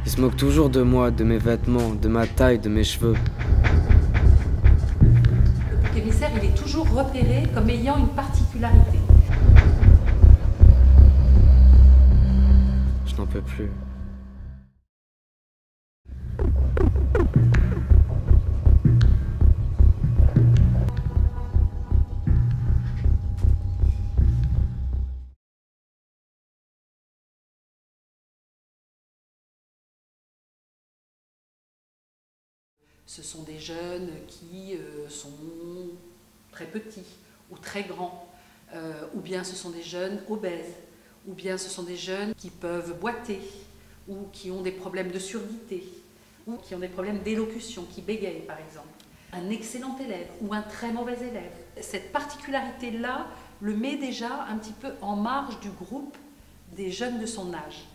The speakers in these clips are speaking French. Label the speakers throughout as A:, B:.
A: Il se moque toujours de moi, de mes vêtements, de ma taille, de mes cheveux.
B: Le bouc émissaire, il est toujours repéré comme ayant une particularité.
A: Je n'en peux plus.
B: Ce sont des jeunes qui sont très petits ou très grands, ou bien ce sont des jeunes obèses, ou bien ce sont des jeunes qui peuvent boiter, ou qui ont des problèmes de surdité, ou qui ont des problèmes d'élocution, qui bégayent par exemple. Un excellent élève ou un très mauvais élève. Cette particularité-là le met déjà un petit peu en marge du groupe des jeunes de son âge.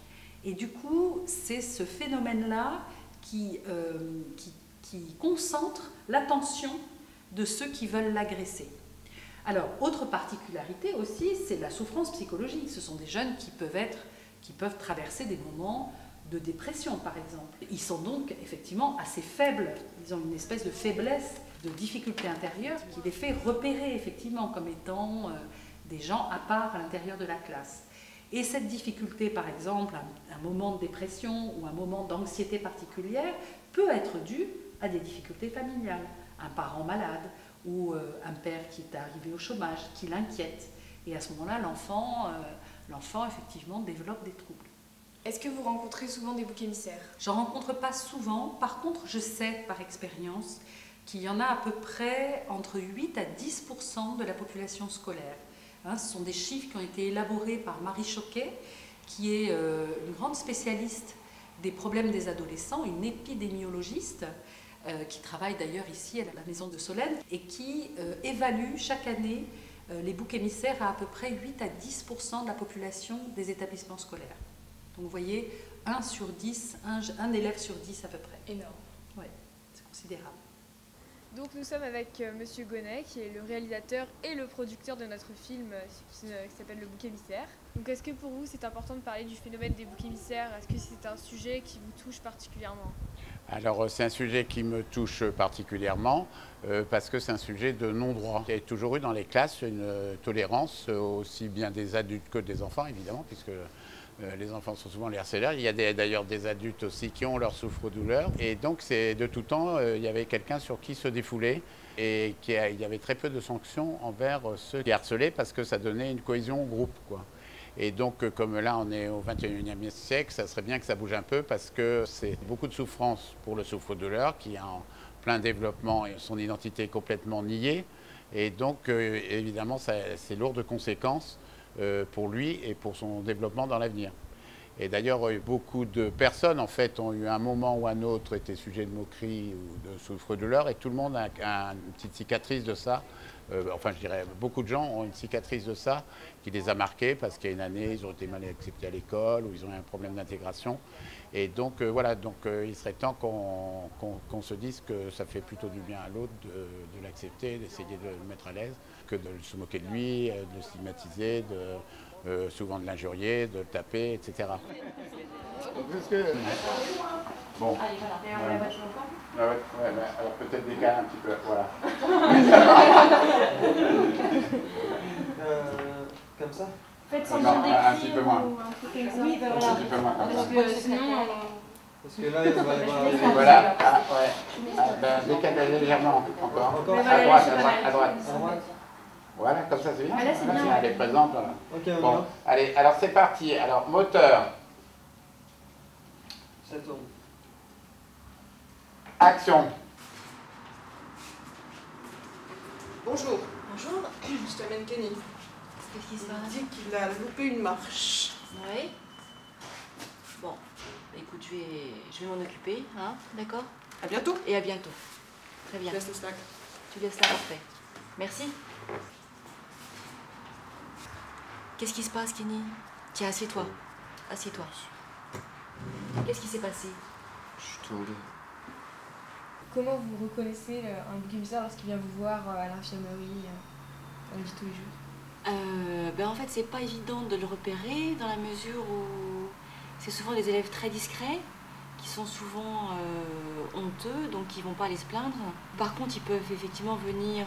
B: Et du coup, c'est ce phénomène-là qui concentre l'attention de ceux qui veulent l'agresser. Alors, autre particularité aussi, c'est la souffrance psychologique. Ce sont des jeunes qui peuvent traverser des moments de dépression, par exemple. Ils sont donc effectivement assez faibles, ils ont une espèce de faiblesse, de difficulté intérieure qui les fait repérer effectivement comme étant des gens à part à l'intérieur de la classe. Et cette difficulté, par exemple, un moment de dépression ou un moment d'anxiété particulière, peut être due à des difficultés familiales. Un parent malade ou un père qui est arrivé au chômage, qui l'inquiète. Et à ce moment-là, l'enfant effectivement développe des troubles.
C: Est-ce que vous rencontrez souvent des boucs émissaires?
B: J'en rencontre pas souvent. Par contre, je sais par expérience qu'il y en a à peu près entre 8 à 10% de la population scolaire. Ce sont des chiffres qui ont été élaborés par Marie Choquet, qui est une grande spécialiste des problèmes des adolescents, une épidémiologiste, qui travaille d'ailleurs ici à la maison de Solène, et qui évalue chaque année les boucs émissaires à peu près 8 à 10% de la population des établissements scolaires. Donc vous voyez, 1 sur 10, un élève sur 10 à peu près.
C: Énorme.
B: Oui, c'est considérable.
C: Donc nous sommes avec Monsieur Gonnet, qui est le réalisateur et le producteur de notre film qui s'appelle Le bouc émissaire. Donc est-ce que pour vous c'est important de parler du phénomène des boucs émissaires? Est-ce que c'est un sujet qui vous touche particulièrement?
D: Alors c'est un sujet qui me touche particulièrement parce que c'est un sujet de non-droit. Il y a toujours eu dans les classes une tolérance aussi bien des adultes que des enfants évidemment, puisque les enfants sont souvent les harceleurs. Il y a d'ailleurs des adultes aussi qui ont leur souffre-douleur. Et donc, de tout temps, il y avait quelqu'un sur qui se défouler. Et il y avait très peu de sanctions envers ceux qui harcelaient parce que ça donnait une cohésion au groupe, quoi. Et donc, comme là, on est au 21e siècle, ça serait bien que ça bouge un peu parce que c'est beaucoup de souffrance pour le souffre-douleur qui est en plein développement et son identité est complètement niée. Et donc, évidemment, c'est lourd de conséquences pour lui et pour son développement dans l'avenir. Et d'ailleurs, beaucoup de personnes, en fait, ont eu un moment ou un autre été sujet de moquerie ou de souffre-douleur, et tout le monde a une petite cicatrice de ça. Enfin, je dirais, beaucoup de gens ont une cicatrice de ça qui les a marqués parce qu'il y a une année, ils ont été mal acceptés à l'école ou ils ont eu un problème d'intégration. Et donc, voilà, donc, il serait temps qu'on se dise que ça fait plutôt du bien à l'autre de l'accepter, d'essayer de le mettre à l'aise, que de se moquer de lui, de le stigmatiser, souvent de l'injurier, de le taper, etc. Bon. Alors peut-être décaler un petit peu, voilà.
E: Comme ça?
F: Faites sans
D: Non,
F: dire
D: un petit peu moins.
F: Oui, ben voilà.
D: Un petit peu moins comme ça.
F: Parce que sinon...
E: Parce que là, il va y avoir...
D: Et voilà, décaler légèrement encore. À droite, à droite. Voilà, comme ça c'est bien.
F: Ah, là, c'est bien.
D: Elle est présente. Voilà.
E: Ok,
D: Bon, allez, alors c'est parti. Alors, moteur.
E: Ça tourne.
D: Action.
G: Bonjour,
F: Bonjour.
G: je t'amène Kenny.
F: Qu'est-ce qui se
G: Il
F: passe?
G: dit qu'il a loupé une marche.
F: Oui. Bon, écoute, je vais m'en occuper, hein, d'accord?
G: À bientôt.
F: Et à bientôt. Très
G: Je
F: bien.
G: laisse le snack.
F: Tu laisses ça, parfait. Merci. Qu'est-ce qui se passe, Kenny? Tiens, assieds-toi. Assieds-toi. Qu'est-ce qui s'est passé?
A: Je suis tombé.
C: Comment vous reconnaissez un bouc émissaire lorsqu'il vient vous voir à l'infirmerie dans la vie de tous les jours?
F: En fait, c'est pas évident de le repérer dans la mesure où c'est souvent des élèves très discrets qui sont souvent honteux, donc ils ne vont pas aller se plaindre. Par contre, ils peuvent effectivement venir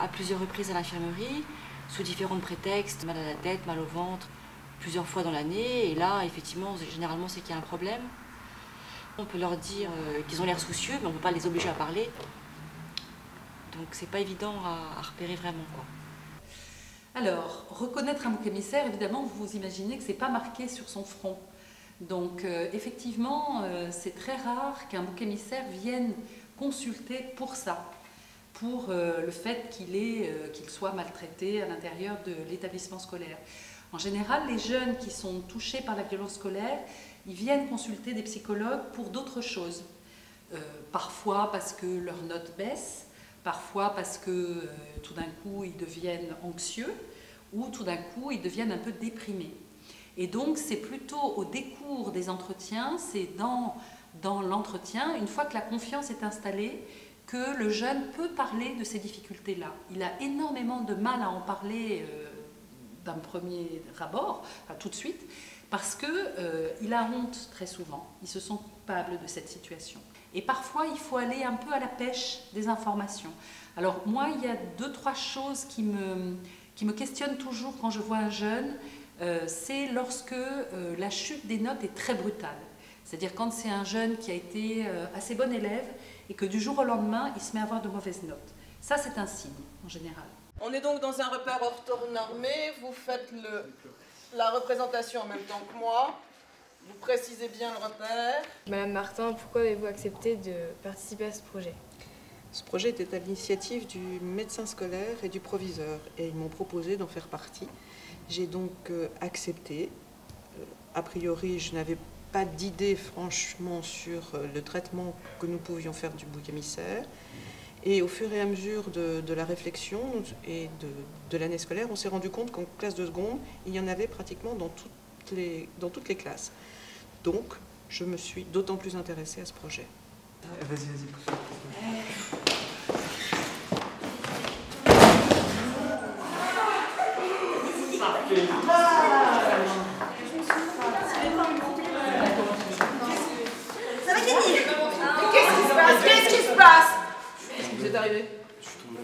F: à plusieurs reprises à l'infirmerie, sous différents prétextes, mal à la tête, mal au ventre, plusieurs fois dans l'année. Et là, effectivement, généralement, c'est qu'il y a un problème. On peut leur dire qu'ils ont l'air soucieux, mais on ne peut pas les obliger à parler. Donc c'est pas évident à repérer vraiment, quoi.
B: Alors, reconnaître un bouc émissaire, évidemment, vous vous imaginez que ce n'est pas marqué sur son front. Donc, effectivement, c'est très rare qu'un bouc émissaire vienne consulter pour ça, pour le fait qu'il soit maltraité à l'intérieur de l'établissement scolaire. En général, les jeunes qui sont touchés par la violence scolaire, ils viennent consulter des psychologues pour d'autres choses. Parfois parce que leurs notes baissent, parfois parce que tout d'un coup ils deviennent anxieux ou tout d'un coup ils deviennent un peu déprimés. Et donc c'est plutôt au décours des entretiens, c'est dans l'entretien, une fois que la confiance est installée, que le jeune peut parler de ces difficultés-là. Il a énormément de mal à en parler d'un premier abord, enfin, tout de suite, parce qu'il a honte très souvent, il se sent coupable de cette situation. Et parfois, il faut aller un peu à la pêche des informations. Alors moi, il y a 2-3 choses qui me questionnent toujours quand je vois un jeune, c'est lorsque la chute des notes est très brutale. C'est-à-dire quand c'est un jeune qui a été assez bon élève et que du jour au lendemain, il se met à avoir de mauvaises notes. Ça, c'est un signe, en général.
G: On est donc dans un repère orthonormé. Vous faites la représentation en même temps que moi. Vous précisez bien le repère.
C: Madame Martin, pourquoi avez-vous accepté de participer à ce projet?
G: Ce projet était à l'initiative du médecin scolaire et du proviseur et ils m'ont proposé d'en faire partie. J'ai donc accepté. A priori, je n'avais pas d'idée franchement sur le traitement que nous pouvions faire du bouc émissaire. Et au fur et à mesure de la réflexion et de l'année scolaire, on s'est rendu compte qu'en classe de seconde, il y en avait pratiquement dans toutes les classes. Donc, je me suis d'autant plus intéressée à ce projet.
E: Vas-y, pousse.
G: Ça va, Kenny? Qu'est-ce qui se passe? Qu'est-ce qui vous est arrivé?
A: Je suis tombé.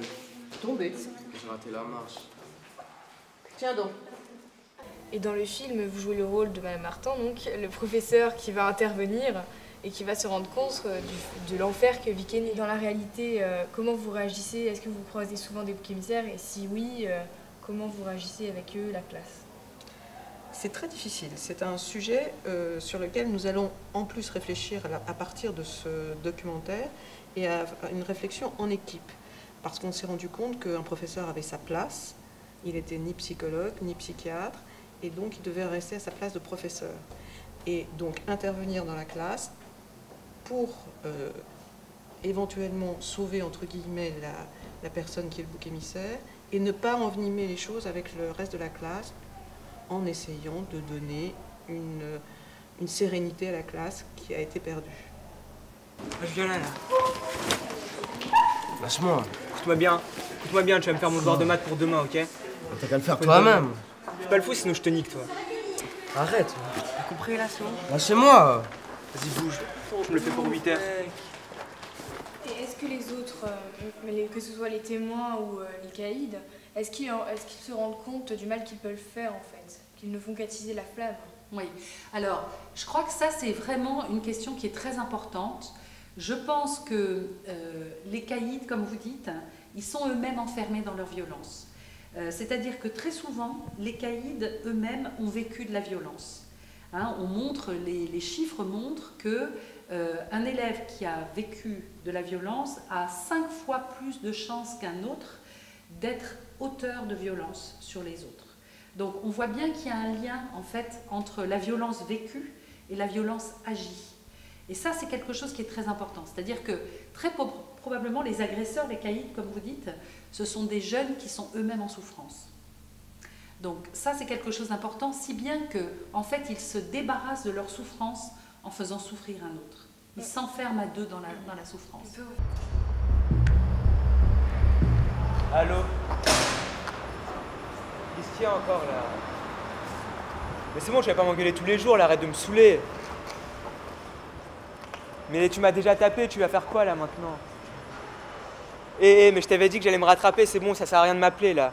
G: Tombé.
A: J'ai raté la marche.
G: Tiens donc.
C: Et dans le film, vous jouez le rôle de Madame Martin, donc le professeur qui va intervenir et qui va se rendre compte de l'enfer que vit Kenny. Dans la réalité, comment vous réagissez? Est-ce que vous croisez souvent des boucs émissaires? Et si oui, comment vous réagissez avec eux, la classe?
G: C'est très difficile. C'est un sujet sur lequel nous allons en plus réfléchir à partir de ce documentaire et à une réflexion en équipe. Parce qu'on s'est rendu compte qu'un professeur avait sa place. Il n'était ni psychologue, ni psychiatre. Et donc, il devait rester à sa place de professeur. Et donc, intervenir dans la classe pour éventuellement sauver, entre guillemets, la personne qui est le bouc émissaire et ne pas envenimer les choses avec le reste de la classe en essayant de donner une sérénité à la classe qui a été perdue.
H: Je viens là. Lâche-moi. Écoute-moi bien, tu vas me faire mon devoir de maths pour demain, ok?
A: T'as qu'à le faire toi-même.
H: Fais pas le fou, sinon je te nique, toi.
A: Arrête.
H: T'as compris là, c'est bon?
A: Lâchez-moi.
H: Vas-y, bouge. Je me le fais pour 8 heures.
C: Et est-ce que les autres, que ce soit les témoins ou les caïds, est-ce qu'ils se rendent compte du mal qu'ils peuvent faire en fait? Qu'ils ne font qu'attiser la flamme?
B: Oui, alors je crois que ça c'est vraiment une question qui est très importante. Je pense que les caïds, comme vous dites, ils sont eux-mêmes enfermés dans leur violence. C'est-à-dire que très souvent, les caïds eux-mêmes ont vécu de la violence. Hein, les chiffres montrent qu'un élève qui a vécu de la violence a 5 fois plus de chances qu'un autre d'être auteur de violence sur les autres. Donc on voit bien qu'il y a un lien en fait entre la violence vécue et la violence agie. Et ça c'est quelque chose qui est très important. C'est-à-dire que très probablement les agresseurs, les caïds comme vous dites, ce sont des jeunes qui sont eux-mêmes en souffrance. Donc ça c'est quelque chose d'important, si bien que en fait ils se débarrassent de leur souffrance en faisant souffrir un autre. Ils s'enferment à deux dans la souffrance.
H: Allô? Qu'est-ce qu'il y a encore là? Mais c'est bon, je vais pas m'engueuler tous les jours, là, arrête de me saouler. Mais tu m'as déjà tapé, tu vas faire quoi là maintenant? Mais je t'avais dit que j'allais me rattraper, c'est bon, ça sert à rien de m'appeler là.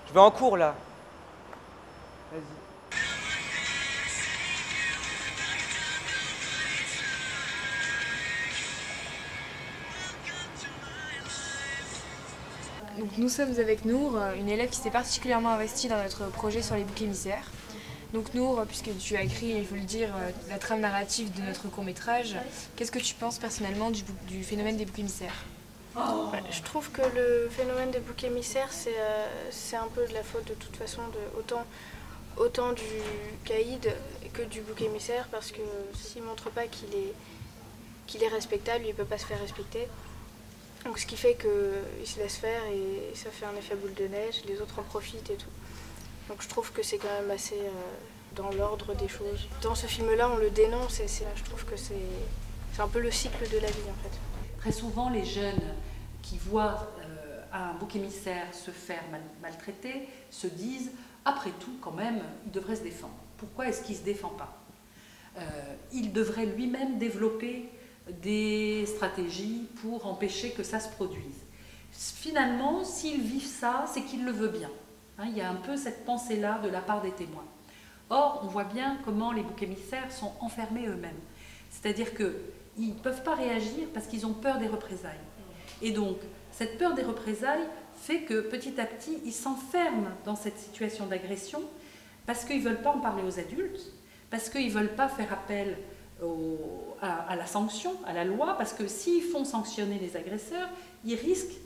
H: Je vais en cours là. Vas-y.
C: Donc nous sommes avec Nour, une élève qui s'est particulièrement investie dans notre projet sur les boucs émissaires. Donc Nour, puisque tu as écrit, il faut le dire, la trame narrative de notre court-métrage, qu'est-ce que tu penses personnellement du phénomène des boucs émissaires?
I: Je trouve que le phénomène des boucs émissaires, c'est un peu de la faute de toute façon autant du caïd que du bouc émissaire, parce que s'il ne montre pas qu'il est respectable, il ne peut pas se faire respecter. Donc ce qui fait qu'il se laisse faire et ça fait un effet boule de neige, les autres en profitent et tout. Donc je trouve que c'est quand même assez dans l'ordre des choses. Dans ce film-là, on le dénonce et je trouve que c'est un peu le cycle de la vie en fait.
B: Très souvent, les jeunes qui voient un bouc émissaire se faire maltraiter se disent « après tout, quand même, il devrait se défendre. Pourquoi est-ce qu'il ne se défend pas ?» Il devrait lui-même développer des stratégies pour empêcher que ça se produise. Finalement, s'ils vivent ça, c'est qu'ils le veulent bien. Hein, il y a un peu cette pensée-là de la part des témoins. Or, on voit bien comment les boucs émissaires sont enfermés eux-mêmes. C'est-à-dire qu'ils ne peuvent pas réagir parce qu'ils ont peur des représailles. Et donc, cette peur des représailles fait que petit à petit, ils s'enferment dans cette situation d'agression parce qu'ils ne veulent pas en parler aux adultes, parce qu'ils ne veulent pas faire appel à la sanction, à la loi, parce que s'ils font sanctionner les agresseurs, ils risquent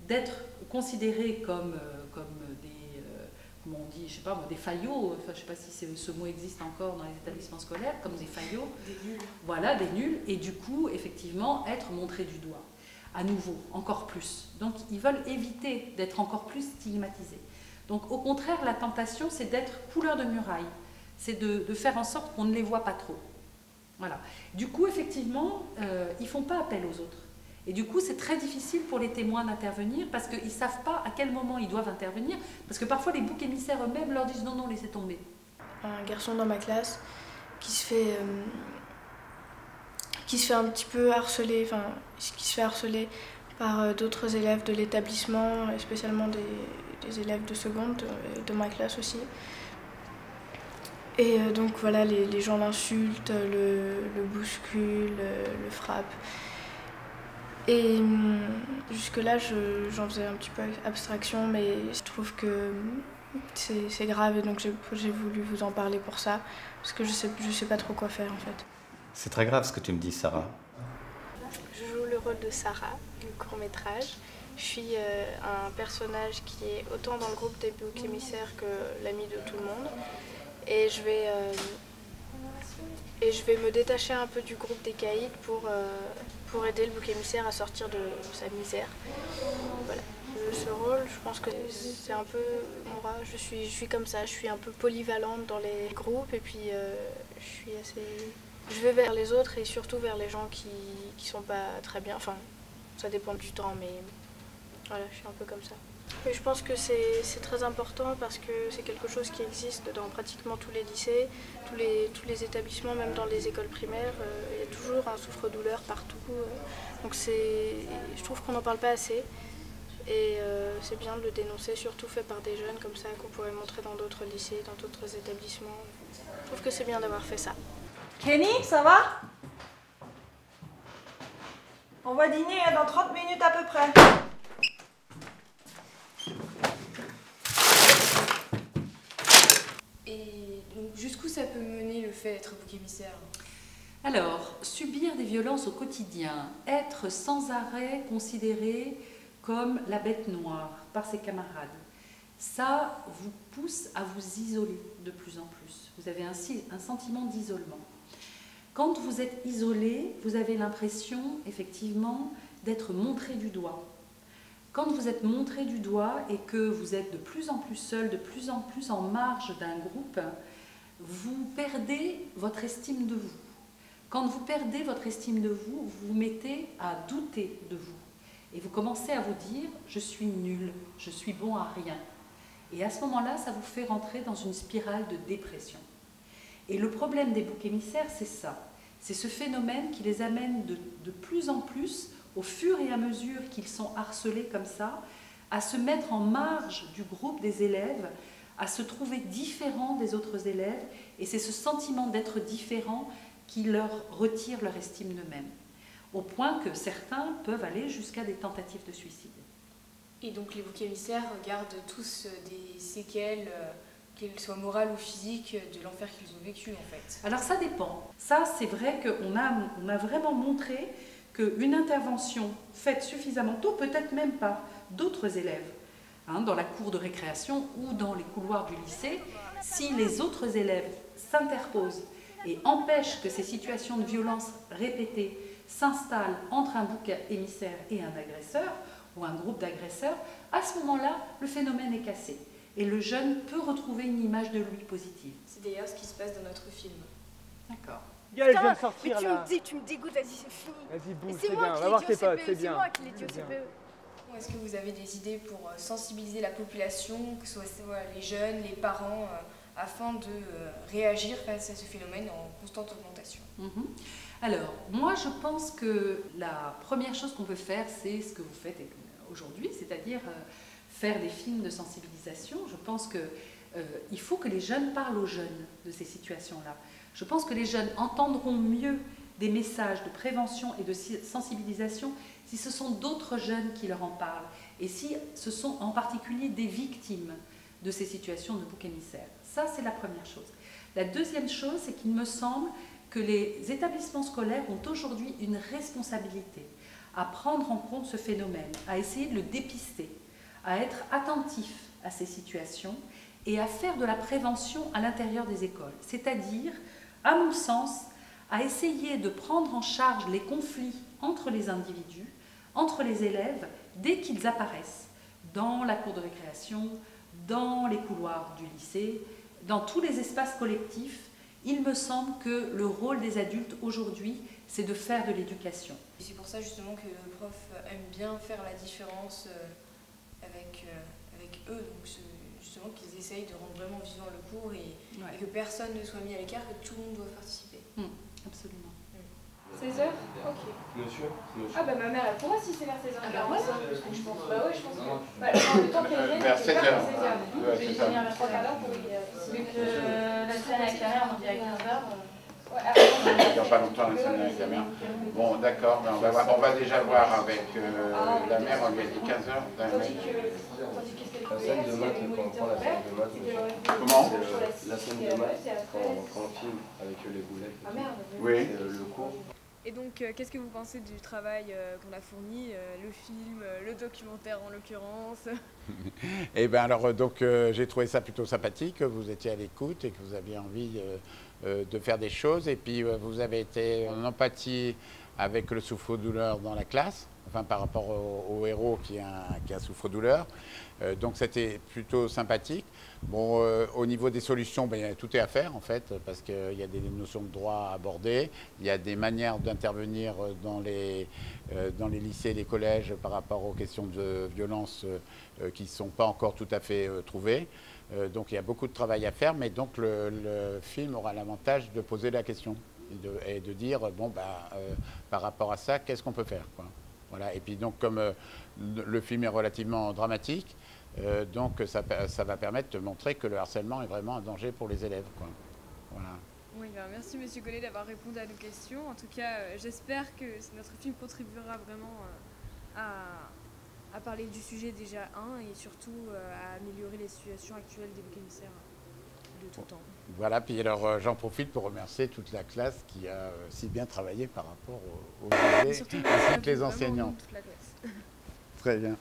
B: d'être considérés comme des, comment on dit, je sais pas, des faillots, enfin, je ne sais pas si ce mot existe encore dans les établissements scolaires, comme des faillots, des nuls. Voilà, des nuls, et du coup, effectivement, être montrés du doigt, à nouveau, encore plus. Donc, ils veulent éviter d'être encore plus stigmatisés. Donc, au contraire, la tentation, c'est d'être couleur de muraille, c'est de faire en sorte qu'on ne les voit pas trop. Voilà. Du coup, effectivement, ils ne font pas appel aux autres. Et du coup, c'est très difficile pour les témoins d'intervenir parce qu'ils ne savent pas à quel moment ils doivent intervenir. Parce que parfois, les boucs émissaires eux-mêmes leur disent « non, non, laissez tomber ».
I: Un garçon dans ma classe qui se fait un petit peu harceler, enfin, qui se fait harceler par d'autres élèves de l'établissement, et spécialement des élèves de seconde, de ma classe aussi. Et donc voilà, les gens l'insultent, le bousculent, le frappent. Et jusque-là, j'en faisais un petit peu abstraction, mais je trouve que c'est grave et donc j'ai voulu vous en parler pour ça, parce que je sais pas trop quoi faire en fait.
J: C'est très grave ce que tu me dis, Sarah.
I: Je joue le rôle de Sarah, du court-métrage. Je suis un personnage qui est autant dans le groupe des boucs émissaires que l'ami de tout le monde. Et je vais me détacher un peu du groupe des caïds pour aider le bouc émissaire à sortir de sa misère. Voilà. Ce rôle, je pense que c'est un peu moi. Je suis comme ça, je suis un peu polyvalente dans les groupes et puis je vais vers les autres et surtout vers les gens qui sont pas très bien. Enfin, ça dépend du temps, mais voilà, je suis un peu comme ça. Et je pense que c'est très important parce que c'est quelque chose qui existe dans pratiquement tous les lycées, tous les établissements, même dans les écoles primaires. Il y a toujours un souffre-douleur partout. Donc je trouve qu'on n'en parle pas assez. Et c'est bien de le dénoncer, surtout fait par des jeunes comme ça, qu'on pourrait montrer dans d'autres lycées, dans d'autres établissements. Je trouve que c'est bien d'avoir fait ça.
K: Kenny, ça va? On va dîner dans 30 minutes à peu près.
C: Et donc, jusqu'où ça peut mener le fait d'être bouc émissaire?
B: Alors, subir des violences au quotidien, être sans arrêt considéré comme la bête noire par ses camarades, ça vous pousse à vous isoler de plus en plus. Vous avez ainsi un sentiment d'isolement. Quand vous êtes isolé, vous avez l'impression, effectivement, d'être montré du doigt. Quand vous êtes montré du doigt et que vous êtes de plus en plus seul, de plus en plus en marge d'un groupe, vous perdez votre estime de vous. Quand vous perdez votre estime de vous, vous vous mettez à douter de vous. Et vous commencez à vous dire « je suis nul, je suis bon à rien ». Et à ce moment-là, ça vous fait rentrer dans une spirale de dépression. Et le problème des boucs émissaires, c'est ça. C'est ce phénomène qui les amène de plus en plus, au fur et à mesure qu'ils sont harcelés comme ça, à se mettre en marge du groupe des élèves, à se trouver différents des autres élèves, et c'est ce sentiment d'être différent qui leur retire leur estime d'eux-mêmes, au point que certains peuvent aller jusqu'à des tentatives de suicide.
C: Et donc les boucs émissaires gardent tous des séquelles, qu'elles soient morales ou physiques, de l'enfer qu'ils ont vécu en fait.
B: Alors ça dépend. Ça, c'est vrai qu'on a vraiment montré qu'une intervention faite suffisamment tôt, peut-être même par d'autres élèves, dans la cour de récréation ou dans les couloirs du lycée, si les autres élèves s'interposent et empêchent que ces situations de violence répétées s'installent entre un bouc émissaire et un agresseur, ou un groupe d'agresseurs, à ce moment-là, le phénomène est cassé. Et le jeune peut retrouver une image de lui positive.
C: C'est d'ailleurs ce qui se passe dans notre film.
B: D'accord.
H: Gaël, je viens de sortir là.
I: Tu me dégoûtes, vas-y, c'est fini.
H: Vas-y, bouge,
I: C'est
H: c'est
I: moi
H: bien.
I: qui
H: Va
I: l'ai
H: voir
I: dit
H: tes
I: au
H: potes,
I: CPE,
H: c'est
I: c'est
H: bien.
I: moi qui l'ai dit au
H: C'est bien.
I: CPE.
C: Est-ce que vous avez des idées pour sensibiliser la population, que ce soit les jeunes, les parents, afin de réagir face à ce phénomène en constante augmentation?
B: Alors, moi je pense que la première chose qu'on peut faire, c'est ce que vous faites aujourd'hui, c'est-à-dire faire des films de sensibilisation. Je pense qu'il faut que les jeunes parlent aux jeunes de ces situations-là. Je pense que les jeunes entendront mieux des messages de prévention et de sensibilisation si ce sont d'autres jeunes qui leur en parlent et si ce sont en particulier des victimes de ces situations de boucs émissaires. Ça, c'est la première chose. La deuxième chose, c'est qu'il me semble que les établissements scolaires ont aujourd'hui une responsabilité à prendre en compte ce phénomène, à essayer de le dépister, à être attentifs à ces situations et à faire de la prévention à l'intérieur des écoles. C'est-à-dire, à mon sens, à essayer de prendre en charge les conflits entre les individus, entre les élèves, dès qu'ils apparaissent, dans la cour de récréation, dans les couloirs du lycée, dans tous les espaces collectifs. Il me semble que le rôle des adultes aujourd'hui, c'est de faire de l'éducation.
C: C'est pour ça justement que le prof aime bien faire la différence avec eux, donc justement qu'ils essayent de rendre vraiment vivant le cours et que personne ne soit mis à l'écart, que tout le monde doit participer.
B: Absolument.
C: 16h? Ok.
E: Monsieur.
C: Ah bah ma mère elle pourra si c'est vers 16h.
B: Ah bah voilà.
C: Je pense. Bah ouais, je pense que. Bah, le temps qu'elle vienne,
D: vers 16h.
C: Je vais venir vers 3 quarts d'heure pour y
L: Vu que la scène avec la mère, on dirait 15h.
D: Il n'y a pas longtemps la scène avec la mère. Bon, d'accord, ben on va déjà voir avec la mère, on lui a dit 15h.
E: La scène de maths, quand on prend la scène de maths,
D: comment?
E: La scène de maths, quand on filme avec les boulettes,
D: oui.
E: Le cours.
C: Et donc, qu'est-ce que vous pensez du travail qu'on a fourni, le film, le documentaire en l'occurrence?
D: Eh bien alors, donc j'ai trouvé ça plutôt sympathique, que vous étiez à l'écoute et que vous aviez envie de faire des choses. Et puis vous avez été en empathie avec le souffre-douleur dans la classe, enfin par rapport au héros qui a un souffre-douleur. Donc c'était plutôt sympathique. Bon, au niveau des solutions, ben, tout est à faire en fait, parce qu'il y a des notions de droit à aborder, il y a des manières d'intervenir dans les lycées et les collèges par rapport aux questions de violence qui ne sont pas encore tout à fait trouvées. Donc il y a beaucoup de travail à faire, mais donc le film aura l'avantage de poser la question et de dire, bon, bah, par rapport à ça, qu'est-ce qu'on peut faire, quoi. Voilà. Et puis donc comme le film est relativement dramatique, donc ça va permettre de montrer que le harcèlement est vraiment un danger pour les élèves, quoi. Voilà.
C: Oui, ben merci Monsieur Gonnet d'avoir répondu à nos questions. En tout cas, j'espère que notre film contribuera vraiment à parler du sujet déjà et surtout à améliorer les situations actuelles des boucs émissaires de tout temps.
D: Voilà, puis alors j'en profite pour remercier toute la classe qui a si bien travaillé par rapport aux élèves, ainsi que les enseignants.
C: Toute la classe.
D: Très bien.